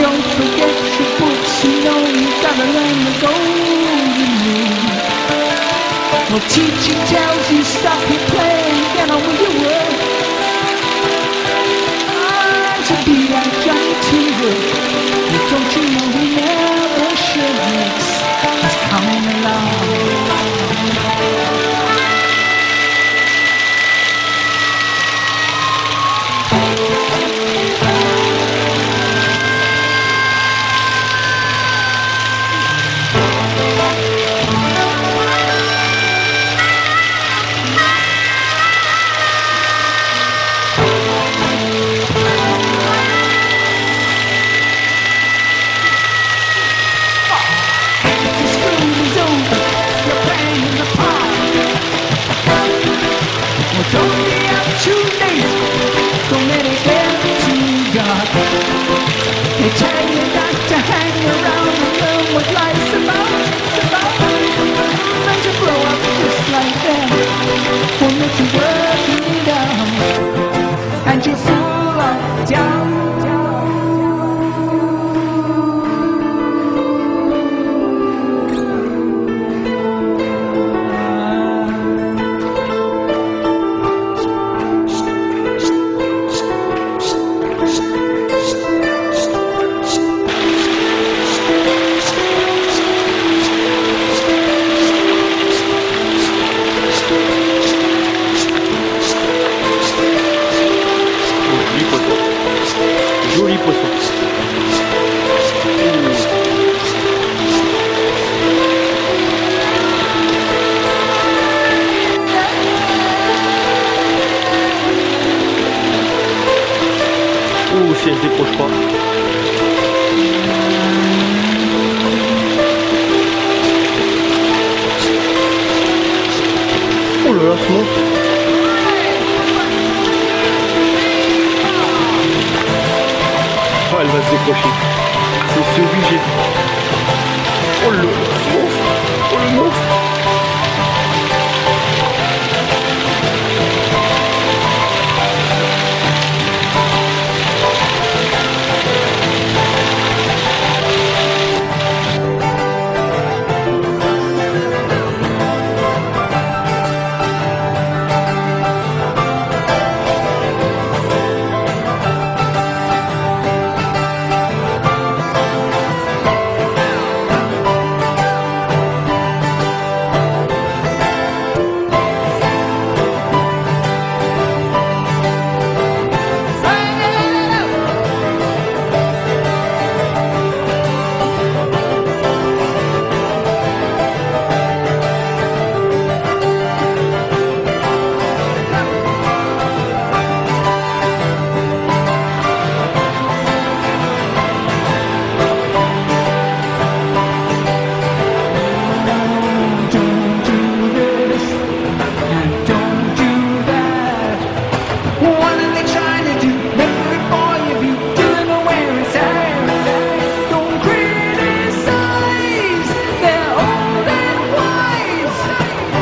don't forget your books, you know you gotta learn the golden rule. Well, teacher tells you stop your playing, get on with your work. To be like Johnny Toover, but don't you know he never shirks? He's coming along. They tell you not to hang around the room with lights about, and to grow up just like them will make you work it out, and you're full of doubt. Joli poisson. Ouh, si elle se décroche pas. Oh là là, ce monstre. Elle va se décrocher. C'est celui que j'ai vu. Oh le monstre. Oh le monstre.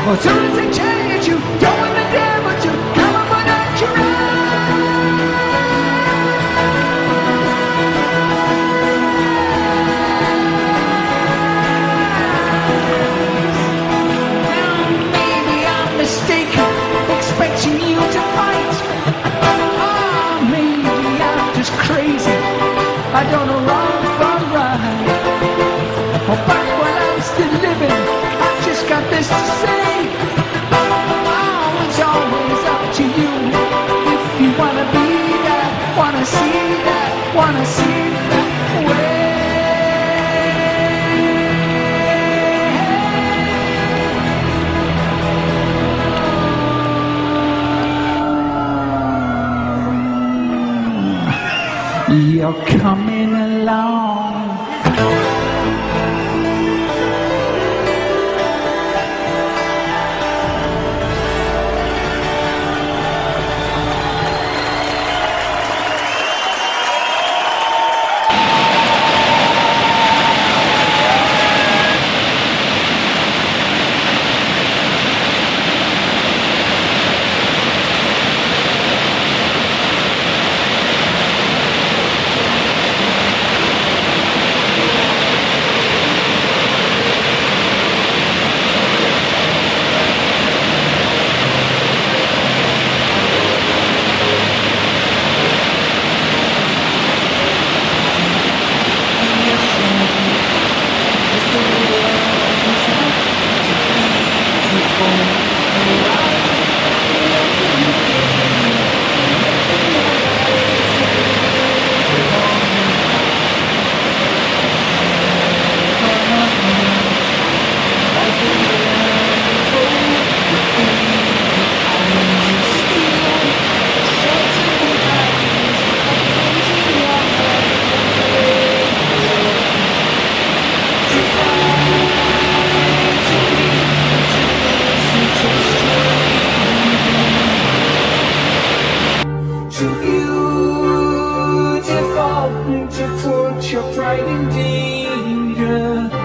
As soon as they change you, don't want the devil to come up on your Now maybe I'm mistaken, expecting you to fight. Oh, maybe I'm just crazy, I don't know wrong from right. Oh, back when I'm still living, I just got this to say. Wanna see that way. You're coming along. pride in danger.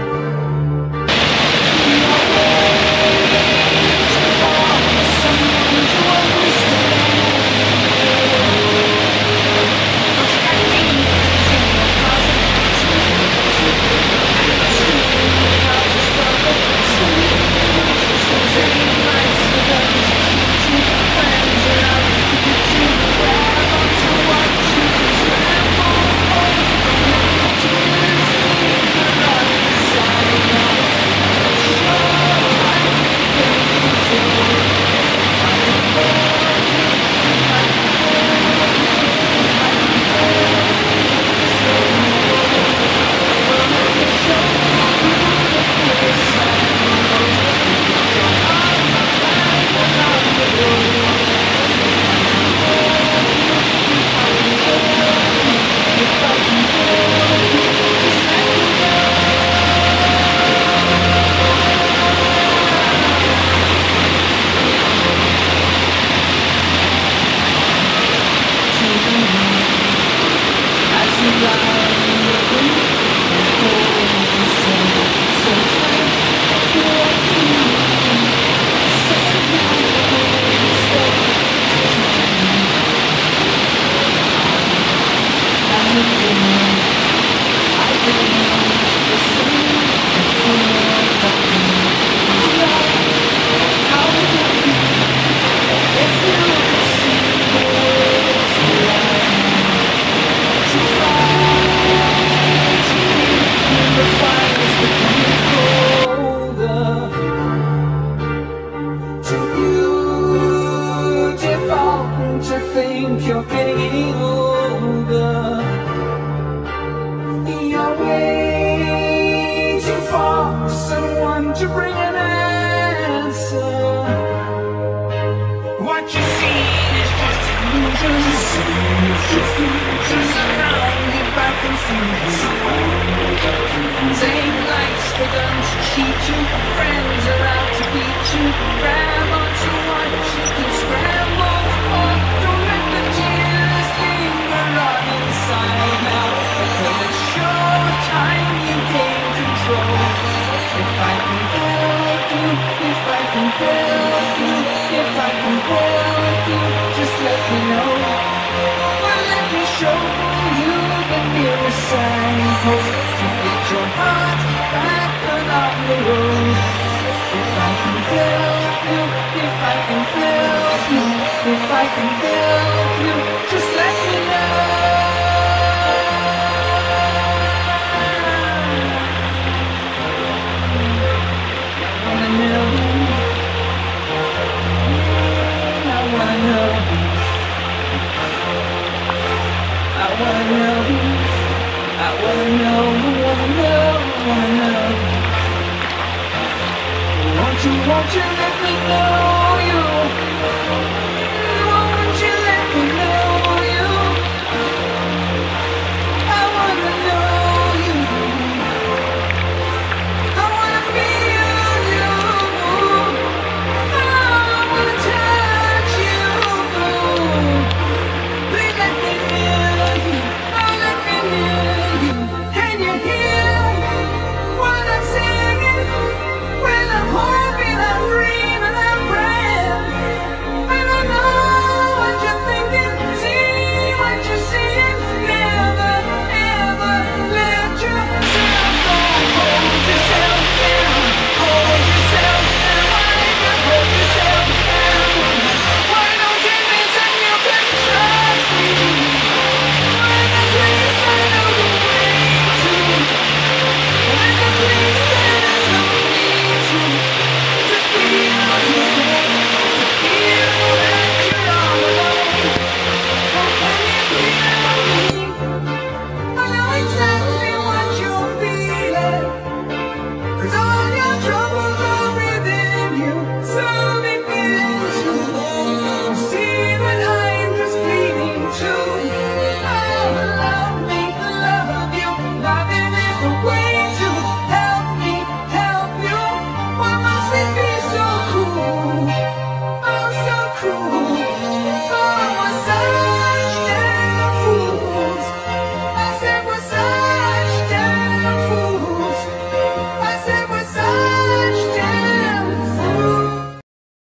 Won't you let me know?